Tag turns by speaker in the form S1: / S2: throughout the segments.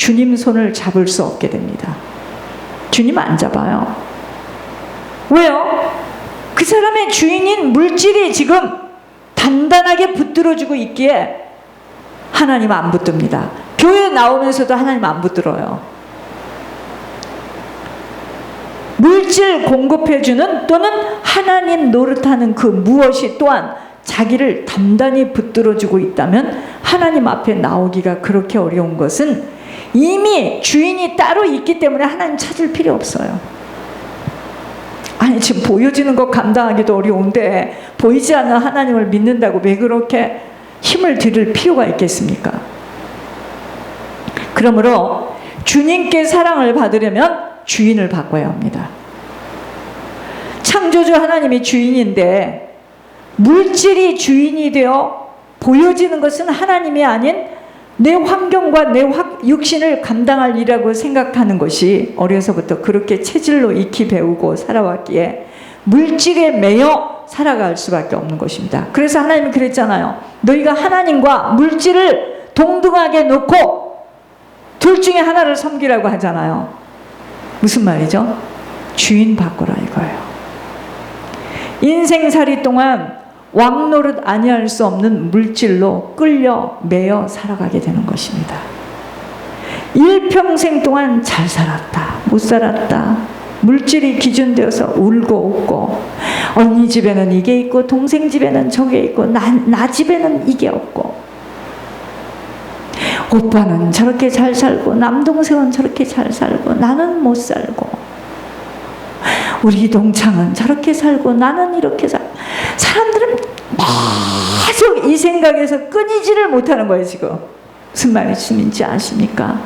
S1: 주님 손을 잡을 수 없게 됩니다. 주님 안 잡아요. 왜요? 그 사람의 주인인 물질이 지금 단단하게 붙들어주고 있기에 하나님 안 붙듭니다. 교회 나오면서도 하나님 안 붙들어요. 물질 공급해주는 또는 하나님 노릇하는 그 무엇이 또한 자기를 단단히 붙들어주고 있다면 하나님 앞에 나오기가 그렇게 어려운 것은 이미 주인이 따로 있기 때문에 하나님 찾을 필요 없어요. 아니 지금 보여지는 것 감당하기도 어려운데 보이지 않는 하나님을 믿는다고 왜 그렇게 힘을 들일 필요가 있겠습니까? 그러므로 주님께 사랑을 받으려면 주인을 바꿔야 합니다. 창조주 하나님이 주인인데 물질이 주인이 되어 보여지는 것은 하나님이 아닌 내 환경과 내 육신을 감당할 일이라고 생각하는 것이 어려서부터 그렇게 체질로 익히 배우고 살아왔기에 물질에 매여 살아갈 수밖에 없는 것입니다. 그래서 하나님이 그랬잖아요. 너희가 하나님과 물질을 동등하게 놓고 둘 중에 하나를 섬기라고 하잖아요. 무슨 말이죠? 주인 바꾸라 이거예요. 인생살이 동안 왕노릇 아니할 수 없는 물질로 끌려 매여 살아가게 되는 것입니다. 일평생 동안 잘 살았다, 못 살았다, 물질이 기준되어서 울고 웃고 언니 집에는 이게 있고 동생 집에는 저게 있고 나 집에는 이게 없고 오빠는 저렇게 잘 살고 남동생은 저렇게 잘 살고 나는 못 살고 우리 동창은 저렇게 살고 나는 이렇게 살고 사람들은 계속 이 생각에서 끊이지를 못하는 거예요. 지금 무슨 말씀인지 아십니까?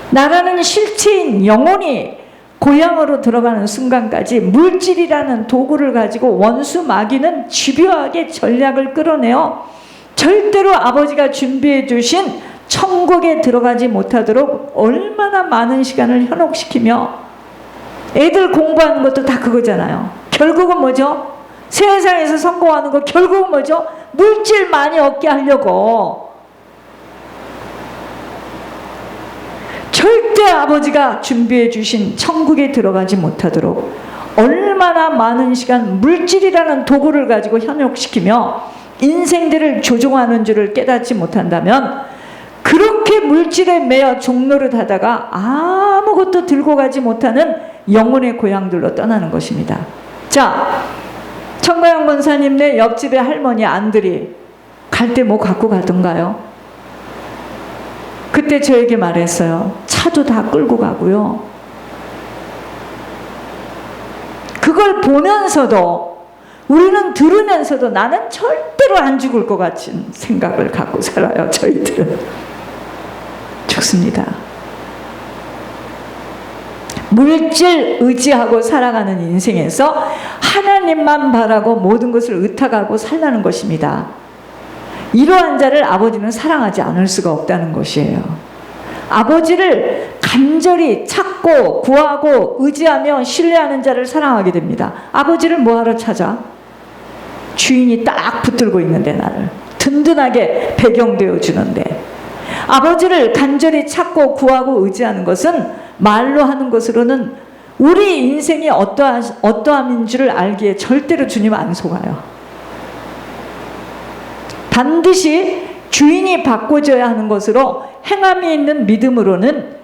S1: 나라는 실체인 영혼이 고향으로 들어가는 순간까지 물질이라는 도구를 가지고 원수 마귀는 집요하게 전략을 끌어내어 절대로 아버지가 준비해 주신 천국에 들어가지 못하도록 얼마나 많은 시간을 현혹시키며 애들 공부하는 것도 다 그거잖아요. 결국은 뭐죠? 세상에서 성공하는 거 결국은 뭐죠? 물질 많이 얻게 하려고 절대 아버지가 준비해 주신 천국에 들어가지 못하도록 얼마나 많은 시간 물질이라는 도구를 가지고 현혹시키며 인생들을 조종하는 줄을 깨닫지 못한다면 그렇게 물질에 매여 종노릇 하다가 아무것도 들고 가지 못하는 영혼의 고향들로 떠나는 것입니다. 자, 청가영 권사님네 옆집의 할머니 안들이 갈 때 뭐 갖고 가던가요? 그때 저에게 말했어요. 차도 다 끌고 가고요. 그걸 보면서도 우리는 들으면서도 나는 절대로 안 죽을 것 같은 생각을 갖고 살아요. 저희들은 죽습니다. 물질 의지하고 살아가는 인생에서 하나님만 바라고 모든 것을 의탁하고 살라는 것입니다. 이러한 자를 아버지는 사랑하지 않을 수가 없다는 것이에요. 아버지를 간절히 찾고 구하고 의지하며 신뢰하는 자를 사랑하게 됩니다. 아버지를 뭐하러 찾아? 주인이 딱 붙들고 있는데 나를 든든하게 배경되어 주는데 아버지를 간절히 찾고 구하고 의지하는 것은 말로 하는 것으로는 우리 인생이 어떠함인 줄을 알기에 절대로 주님 안 속아요. 반드시 주인이 바꿔줘야 하는 것으로 행함이 있는 믿음으로는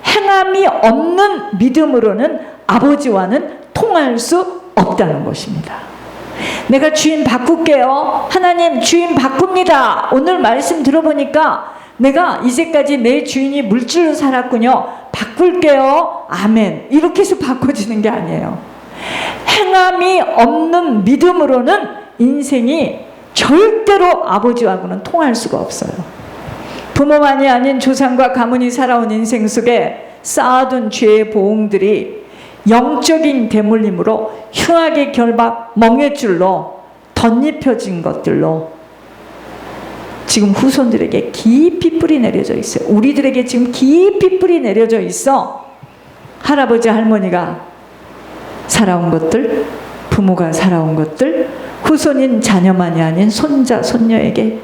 S1: 행함이 없는 믿음으로는 아버지와는 통할 수 없다는 것입니다. 내가 주인 바꿀게요. 하나님 주인 바꿉니다. 오늘 말씀 들어보니까 내가 이제까지 내 주인이 물질로 살았군요. 바꿀게요. 아멘. 이렇게 해서 바꿔지는 게 아니에요. 행함이 없는 믿음으로는 인생이 절대로 아버지하고는 통할 수가 없어요. 부모만이 아닌 조상과 가문이 살아온 인생 속에 쌓아둔 죄의 보응들이 영적인 대물림으로 흉악의 결박, 멍에줄로 덧입혀진 것들로 지금 후손들에게 깊이 뿌리 내려져 있어요. 우리들에게 지금 깊이 뿌리 내려져 있어. 할아버지 할머니가 살아온 것들, 부모가 살아온 것들, 후손인 자녀만이 아닌 손자 손녀에게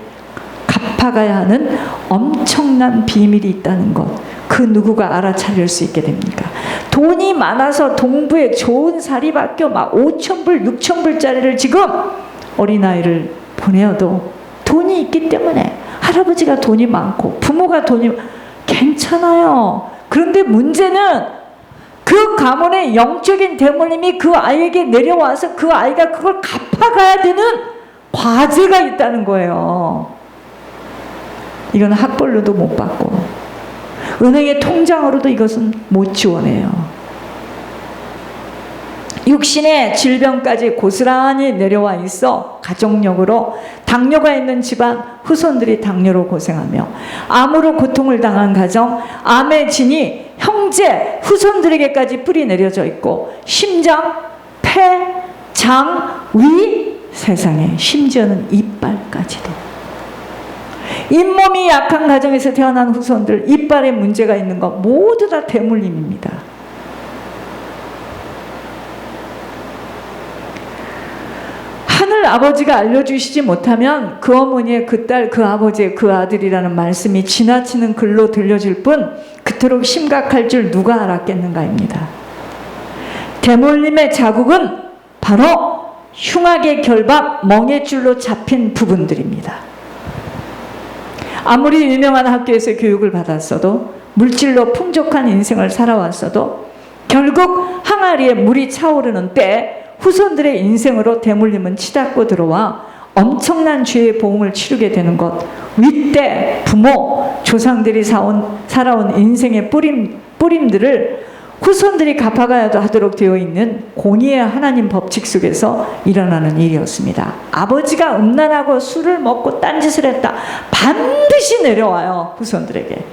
S1: 갚아가야 하는 엄청난 비밀이 있다는 것, 그 누구가 알아차릴 수 있게 됩니까? 돈이 많아서 동부에 좋은 사립학교 막 5,000불, 6,000불짜리를 지금 어린아이를 보내어도 돈이 있기 때문에, 할아버지가 돈이 많고 부모가 돈이 괜찮아요. 그런데 문제는 그 가문의 영적인 대물림이 그 아이에게 내려와서 그 아이가 그걸 갚아가야 되는 과제가 있다는 거예요. 이건 학벌로도 못 받고 은행의 통장으로도 이것은 못 지원해요. 육신의 질병까지 고스란히 내려와 있어 가족력으로 당뇨가 있는 집안 후손들이 당뇨로 고생하며, 암으로 고통을 당한 가정, 암의 진이 형제 후손들에게까지 뿌리 내려져 있고, 심장, 폐, 장, 위, 세상에 심지어는 이빨까지도. 잇몸이 약한 가정에서 태어난 후손들, 이빨에 문제가 있는 것 모두 다 대물림입니다. 하늘 아버지가 알려주시지 못하면 그 어머니의 그 딸, 그 아버지의 그 아들이라는 말씀이 지나치는 글로 들려질 뿐 그토록 심각할 줄 누가 알았겠는가입니다. 대물림의 자국은 바로 흉악의 결박, 멍에줄로 잡힌 부분들입니다. 아무리 유명한 학교에서 교육을 받았어도, 물질로 풍족한 인생을 살아왔어도 결국 항아리에 물이 차오르는 때 후손들의 인생으로 대물림은 치닫고 들어와 엄청난 죄의 보응을 치르게 되는 것, 윗대, 부모, 조상들이 살아온 인생의 뿌림들을 후손들이 갚아가야 하도록 되어 있는 공의의 하나님 법칙 속에서 일어나는 일이었습니다. 아버지가 음란하고 술을 먹고 딴짓을 했다, 반드시 내려와요. 후손들에게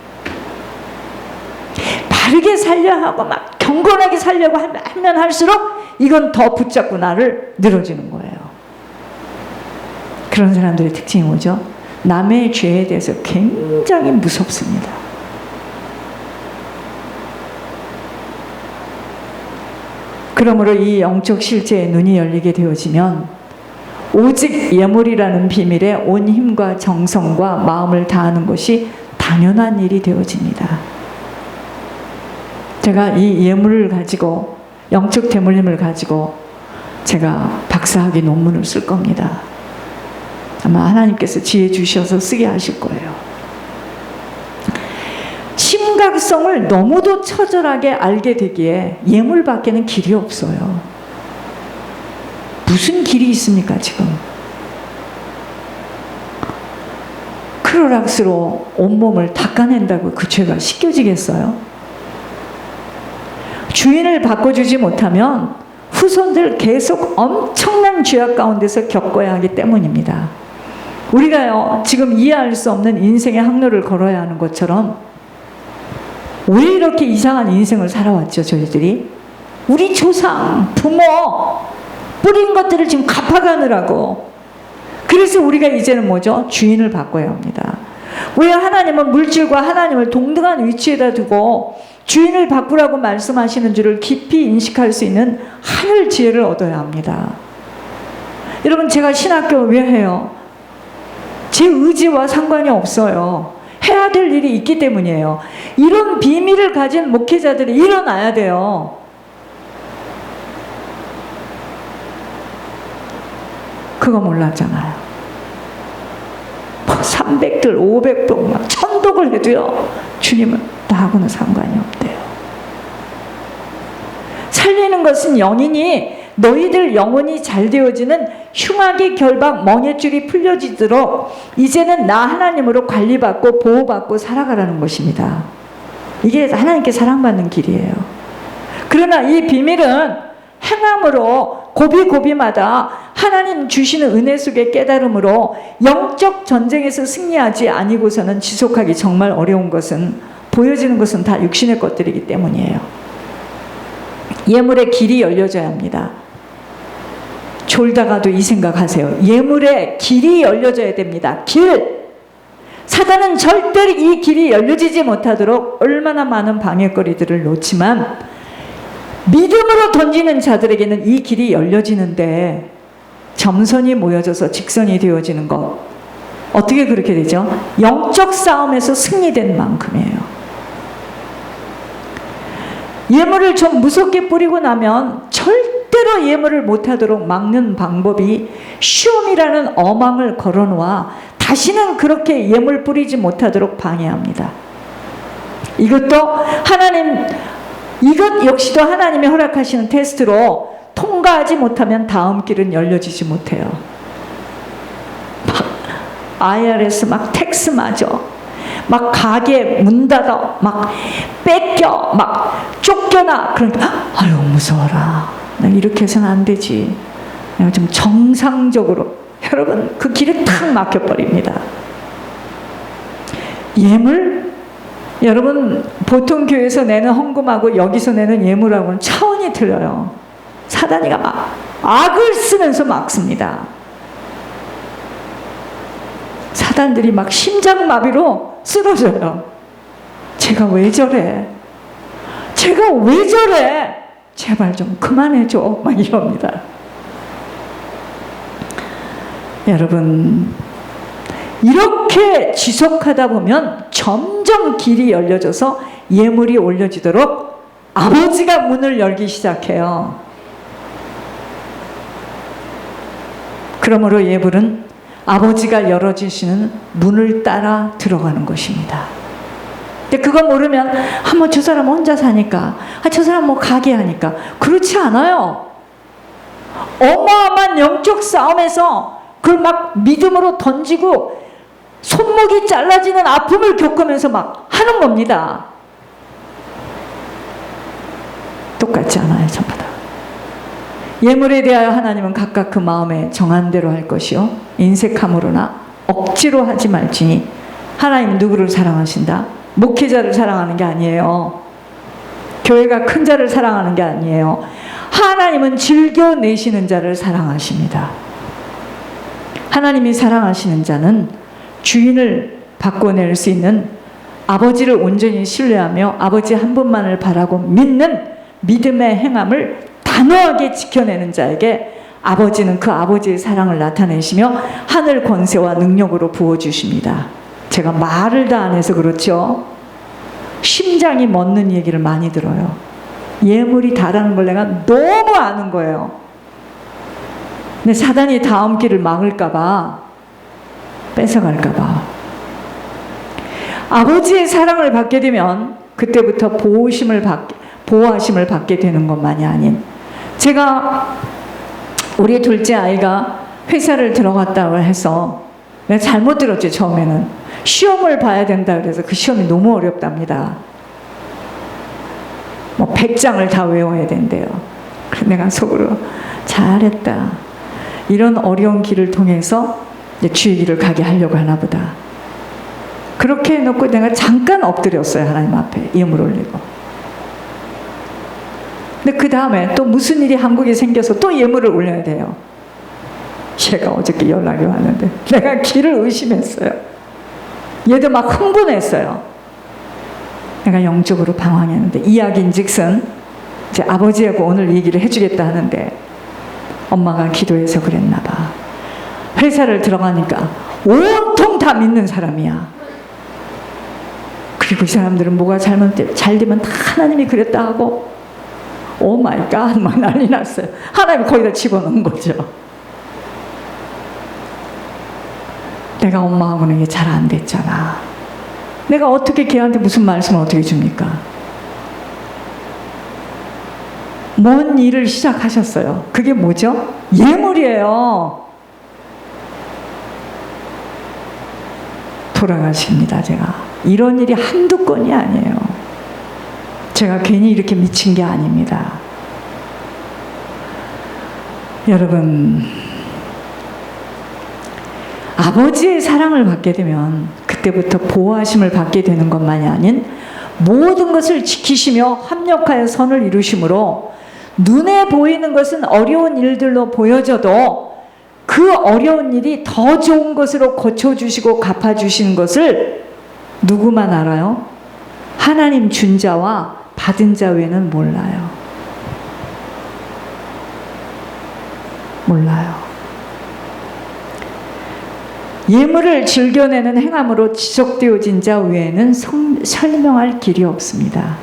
S1: 바르게 살려 하고 막 경건하게 살려고 하면 할수록 이건 더 붙잡고 나를 늘어지는 거예요. 그런 사람들의 특징이 뭐죠? 남의 죄에 대해서 굉장히 무섭습니다. 그러므로 이 영적 실제의 눈이 열리게 되어지면 오직 예물이라는 비밀에 온 힘과 정성과 마음을 다하는 것이 당연한 일이 되어집니다. 제가 이 예물을 가지고, 영적 대물림을 가지고 제가 박사학위 논문을 쓸 겁니다. 아마 하나님께서 지혜 주셔서 쓰게 하실 거예요. 심각성을 너무도 처절하게 알게 되기에 예물밖에는 길이 없어요. 무슨 길이 있습니까 지금? 크로락스로 온몸을 닦아낸다고 그 죄가 씻겨지겠어요? 주인을 바꿔주지 못하면 후손들 계속 엄청난 죄악 가운데서 겪어야 하기 때문입니다. 우리가요, 지금 이해할 수 없는 인생의 항로를 걸어야 하는 것처럼 왜 이렇게 이상한 인생을 살아왔죠, 저희들이? 우리 조상, 부모 뿌린 것들을 지금 갚아가느라고. 그래서 우리가 이제는 뭐죠? 주인을 바꿔야 합니다. 왜 하나님은 물질과 하나님을 동등한 위치에다 두고 주인을 바꾸라고 말씀하시는 줄을 깊이 인식할 수 있는 하늘 지혜를 얻어야 합니다. 여러분, 제가 신학교 왜 해요? 제 의지와 상관이 없어요. 해야 될 일이 있기 때문이에요. 이런 비밀을 가진 목회자들이 일어나야 돼요. 그거 몰랐잖아요. 300들, 500복, 막 1000독을 해도요, 주님은 나하고는 상관이 없대요. 살리는 것은 영이니 너희들 영혼이 잘 되어지는 흉악의 결박, 멍에줄이 풀려지도록 이제는 나 하나님으로 관리받고 보호받고 살아가라는 것입니다. 이게 하나님께 사랑받는 길이에요. 그러나 이 비밀은 행함으로 고비고비마다 하나님 주시는 은혜 속의 깨달음으로 영적 전쟁에서 승리하지 아니고서는 지속하기 정말 어려운 것은, 보여지는 것은 다 육신의 것들이기 때문이에요. 예물의 길이 열려져야 합니다. 졸다가도 이 생각하세요. 예물의 길이 열려져야 됩니다. 길! 사단은 절대로 이 길이 열려지지 못하도록 얼마나 많은 방해거리들을 놓지만 믿음으로 던지는 자들에게는 이 길이 열려지는데 점선이 모여져서 직선이 되어지는 것, 어떻게 그렇게 되죠? 영적 싸움에서 승리된 만큼이에요. 예물을 좀 무섭게 뿌리고 나면 절대로 예물을 못하도록 막는 방법이 시험이라는 어망을 걸어놓아 다시는 그렇게 예물 뿌리지 못하도록 방해합니다. 이것 역시도 하나님이 허락하시는 테스트로 통과하지 못하면 다음 길은 열려지지 못해요. IRS 막 텍스 맞아. 막 가게 문 닫아. 막 뺏겨. 막 쫓겨나. 그러니까 아유 무서워라. 나 이렇게 해서는 안 되지. 내가 좀 정상적으로. 여러분 그 길에 탁 막혀버립니다. 예물? 여러분 보통 교회에서 내는 헌금하고 여기서 내는 예물하고는 차원이 틀려요. 사단이가 막 악을 쓰면서 막습니다. 사단들이 막 심장마비로 쓰러져요. 제가 왜 저래? 제가 왜 저래? 제발 좀 그만해줘. 막 이럽니다. 여러분 이렇게 지속하다 보면 점점 길이 열려져서 예물이 올려지도록 아버지가 문을 열기 시작해요. 그러므로 예물은 아버지가 열어주시는 문을 따라 들어가는 것입니다. 근데 그거 모르면 뭐 저 사람 혼자 사니까 저 사람 뭐 가게 하니까 그렇지 않아요. 어마어마한 영적 싸움에서 그걸 막 믿음으로 던지고 손목이 잘라지는 아픔을 겪으면서 막 하는 겁니다. 똑같지 않아요, 전부 다. 예물에 대하여 하나님은 각각 그 마음에 정한 대로 할 것이요 인색함으로나 억지로 하지 말지니 하나님은 누구를 사랑하신다? 목회자를 사랑하는 게 아니에요. 교회가 큰 자를 사랑하는 게 아니에요. 하나님은 즐겨 내시는 자를 사랑하십니다. 하나님이 사랑하시는 자는 주인을 바꿔낼 수 있는 아버지를 온전히 신뢰하며 아버지 한 분만을 바라고 믿는 믿음의 행함을 단호하게 지켜내는 자에게 아버지는 그 아버지의 사랑을 나타내시며 하늘 권세와 능력으로 부어주십니다. 제가 말을 다 안 해서 그렇죠. 심장이 멎는 얘기를 많이 들어요. 예물이 다라는 걸 내가 너무 아는 거예요. 근데 사단이 다음 길을 막을까봐, 뺏어갈까봐. 아버지의 사랑을 받게 되면 그때부터 보호하심을 받게 되는 것만이 아닌, 제가 우리 둘째 아이가 회사를 들어갔다고 해서 내가 잘못 들었지. 처음에는 시험을 봐야 된다 그래서 그 시험이 너무 어렵답니다. 뭐 100장을 다 외워야 된대요. 그래서 내가 속으로 잘했다. 이런 어려운 길을 통해서 이제 주의 길을 가게 하려고 하나 보다. 그렇게 해놓고 내가 잠깐 엎드렸어요. 하나님 앞에 이음을 올리고. 근데 그 다음에 또 무슨 일이 한국에 생겨서 또 예물을 올려야 돼요. 얘가 어저께 연락이 왔는데 내가 길을 의심했어요. 얘도 막 흥분했어요. 내가 영적으로 방황했는데 이야기인즉슨 이제 아버지하고 오늘 얘기를 해주겠다 하는데 엄마가 기도해서 그랬나 봐. 회사를 들어가니까 온통 다 믿는 사람이야. 그리고 이 사람들은 뭐가 잘 되면 다 하나님이 그랬다 하고 오 마이 갓 막 난리 났어요. 하나님이 거기다 집어넣은 거죠. 내가 엄마하고는 이게 잘 안 됐잖아. 내가 어떻게 걔한테 무슨 말씀을 어떻게 줍니까? 뭔 일을 시작하셨어요. 그게 뭐죠? 예물이에요. 돌아가십니다. 제가 이런 일이 한두 건이 아니에요. 제가 괜히 이렇게 미친 게 아닙니다. 여러분, 아버지의 사랑을 받게 되면 그때부터 보호하심을 받게 되는 것만이 아닌 모든 것을 지키시며 합력하여 선을 이루심으로 눈에 보이는 것은 어려운 일들로 보여져도 그 어려운 일이 더 좋은 것으로 고쳐주시고 갚아주시는 것을 누구만 알아요? 하나님 준 자와 받은 자 외에는 몰라요. 몰라요. 예물을 즐겨내는 행함으로 지속되어진 자 외에는 설명할 길이 없습니다.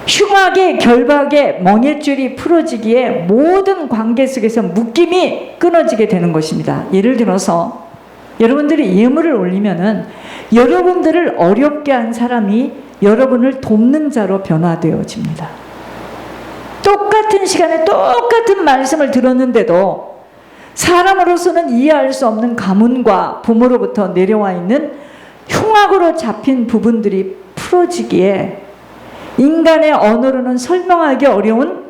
S1: 흉악의 결박의 멍에줄이 풀어지기에 모든 관계 속에서 묶임이 끊어지게 되는 것입니다. 예를 들어서 여러분들이 예물을 올리면은 여러분들을 어렵게 한 사람이 여러분을 돕는 자로 변화되어집니다. 똑같은 시간에 똑같은 말씀을 들었는데도 사람으로서는 이해할 수 없는 가문과 부모로부터 내려와 있는 흉악으로 잡힌 부분들이 풀어지기에 인간의 언어로는 설명하기 어려운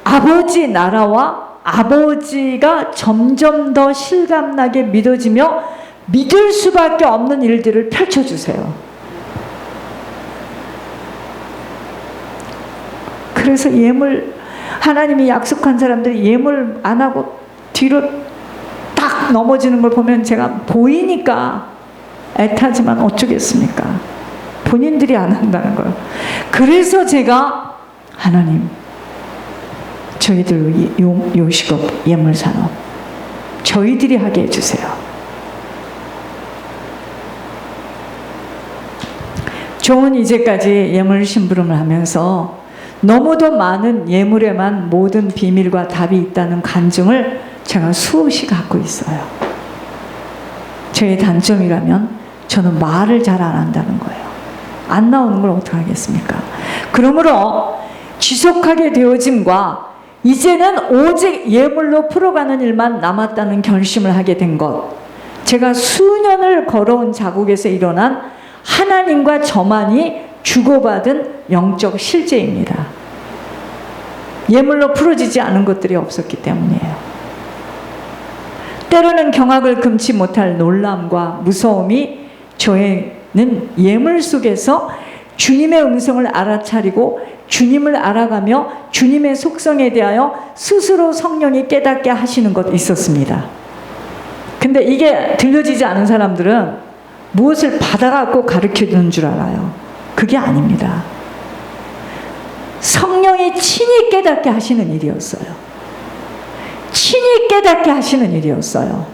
S1: 아버지 나라와 아버지가 점점 더 실감나게 믿어지며 믿을 수밖에 없는 일들을 펼쳐주세요. 그래서 예물, 하나님이 약속한 사람들이 예물 안 하고 뒤로 딱 넘어지는 걸 보면 제가 보이니까 애타지만 어쩌겠습니까? 본인들이 안 한다는 거예요. 그래서 제가 하나님, 저희들 요식업, 예물산업 저희들이 하게 해주세요. 좋은 이제까지 예물 심부름을 하면서 너무도 많은 예물에만 모든 비밀과 답이 있다는 간증을 제가 수없이 갖고 있어요. 저의 단점이라면 저는 말을 잘 안 한다는 거예요. 안 나오는 걸 어떡하겠습니까? 그러므로 지속하게 되어짐과 이제는 오직 예물로 풀어가는 일만 남았다는 결심을 하게 된 것, 제가 수년을 걸어온 자국에서 일어난 하나님과 저만이 주고받은 영적 실제입니다. 예물로 풀어지지 않은 것들이 없었기 때문이에요. 때로는 경악을 금치 못할 놀람과 무서움이 저에는 예물 속에서 주님의 음성을 알아차리고 주님을 알아가며 주님의 속성에 대하여 스스로 성령이 깨닫게 하시는 것 있었습니다. 근데 이게 들려지지 않은 사람들은 무엇을 받아갖고 가르쳐주는 줄 알아요. 그게 아닙니다. 성령이 친히 깨닫게 하시는 일이었어요. 친히 깨닫게 하시는 일이었어요.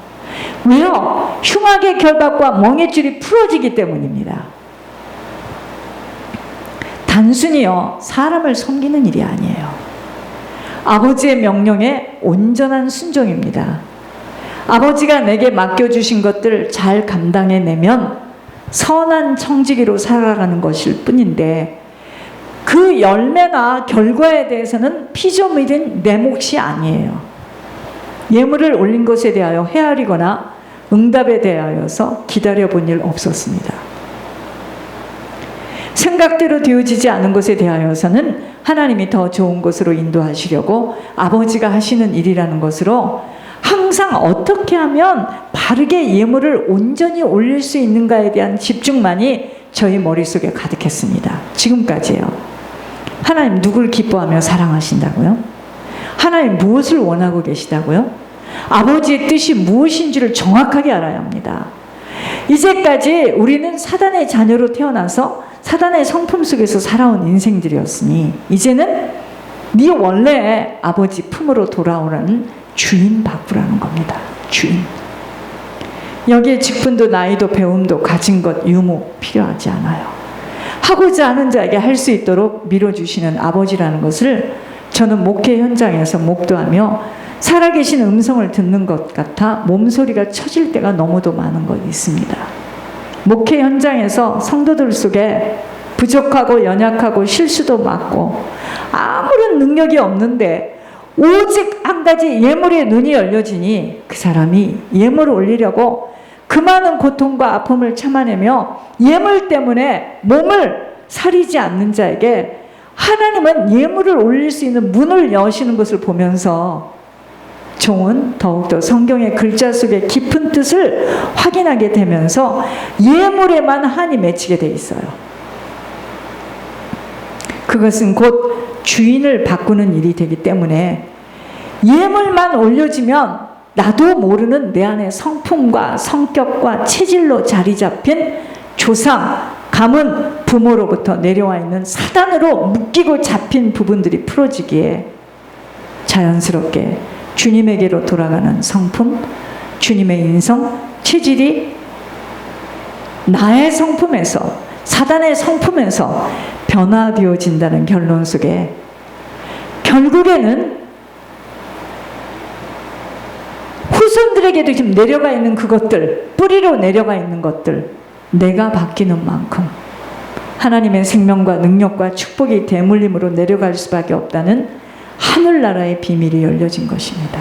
S1: 왜요? 흉악의 결박과 멍에줄이 풀어지기 때문입니다. 단순히요, 사람을 섬기는 일이 아니에요. 아버지의 명령에 온전한 순종입니다. 아버지가 내게 맡겨주신 것들을 잘 감당해내면 선한 청지기로 살아가는 것일 뿐인데 그 열매나 결과에 대해서는 피조물인 내 몫이 아니에요. 예물을 올린 것에 대하여 헤아리거나 응답에 대하여서 기다려본 일 없었습니다. 생각대로 되어지지 않은 것에 대하여서는 하나님이 더 좋은 것으로 인도하시려고 아버지가 하시는 일이라는 것으로 항상 어떻게 하면 바르게 예물을 온전히 올릴 수 있는가에 대한 집중만이 저희 머릿속에 가득했습니다. 지금까지요. 하나님 누굴 기뻐하며 사랑하신다고요? 하나님 무엇을 원하고 계시다고요? 아버지의 뜻이 무엇인지를 정확하게 알아야 합니다. 이제까지 우리는 사단의 자녀로 태어나서 사단의 성품 속에서 살아온 인생들이었으니 이제는 네 원래 아버지 품으로 돌아오라는 주인 바꾸라는 겁니다. 주인. 여기에 직분도 나이도 배움도 가진 것 유무 필요하지 않아요. 하고자 하는 자에게 할 수 있도록 밀어주시는 아버지라는 것을 저는 목회 현장에서 목도하며 살아계신 음성을 듣는 것 같아 몸소리가 쳐질 때가 너무도 많은 것 있습니다. 목회 현장에서 성도들 속에 부족하고 연약하고 실수도 많고 아무런 능력이 없는데 오직 한 가지 예물의 눈이 열려지니 그 사람이 예물을 올리려고 그 많은 고통과 아픔을 참아내며 예물 때문에 몸을 사리지 않는 자에게 하나님은 예물을 올릴 수 있는 문을 여시는 것을 보면서 종은 더욱더 성경의 글자 속의 깊은 뜻을 확인하게 되면서 예물에만 한이 맺히게 돼 있어요. 그것은 곧 주인을 바꾸는 일이 되기 때문에 예물만 올려지면 나도 모르는 내 안의 성품과 성격과 체질로 자리 잡힌 조상, 가문, 부모로부터 내려와 있는 사단으로 묶이고 잡힌 부분들이 풀어지기에 자연스럽게 주님에게로 돌아가는 성품, 주님의 인성, 체질이 나의 성품에서, 사단의 성품에서 변화되어진다는 결론 속에 결국에는 후손들에게도 지금 내려가 있는 그것들, 뿌리로 내려가 있는 것들, 내가 바뀌는 만큼 하나님의 생명과 능력과 축복이 대물림으로 내려갈 수밖에 없다는 하늘나라의 비밀이 열려진 것입니다.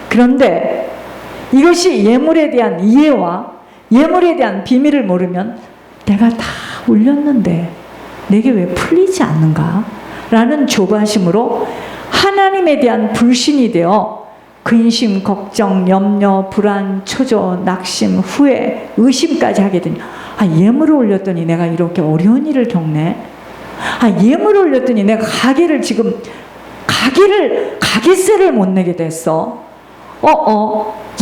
S1: 그런데 이것이 예물에 대한 이해와 예물에 대한 비밀을 모르면 내가 다 올렸는데 내게 왜 풀리지 않는가? 라는 조바심으로 하나님에 대한 불신이 되어 근심, 걱정, 염려, 불안, 초조, 낙심, 후회, 의심까지 하게 되니 예물을 올렸더니 내가 이렇게 어려운 일을 겪네. 예물을 올렸더니 내가 가게세를 못 내게 됐어.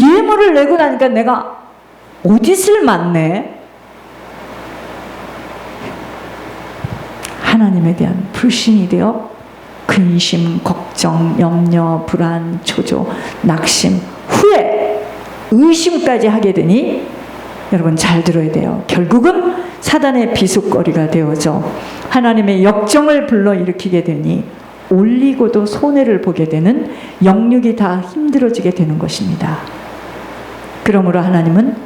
S1: 예물을 내고 나니까 내가 오짓을 맞네. 하나님에 대한 불신이 되어 근심, 걱정, 염려, 불안, 초조, 낙심, 후회, 의심까지 하게 되니 여러분 잘 들어야 돼요. 결국은 사단의 비속거리가 되어져 하나님의 역정을 불러일으키게 되니 올리고도 손해를 보게 되는 영육이 다 힘들어지게 되는 것입니다. 그러므로 하나님은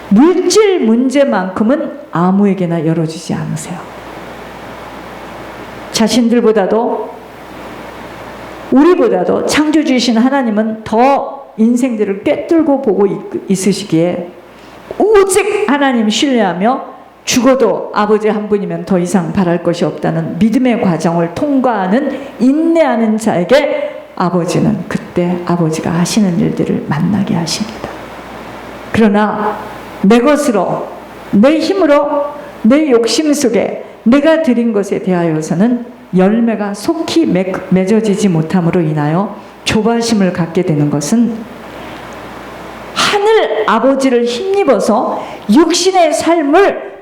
S1: 물질 문제만큼은 아무에게나 열어주지 않으세요. 자신들보다도 우리보다도 창조주이신 하나님은 더 인생들을 꿰뚫고 보고 있으시기에 오직 하나님 신뢰하며 죽어도 아버지 한 분이면 더 이상 바랄 것이 없다는 믿음의 과정을 통과하는 인내하는 자에게 아버지는 그때 아버지가 하시는 일들을 만나게 하십니다. 그러나 내 것으로, 내 힘으로, 내 욕심 속에 내가 드린 것에 대하여서는 열매가 속히 맺어지지 못함으로 인하여 조바심을 갖게 되는 것은 하늘 아버지를 힘입어서 육신의 삶을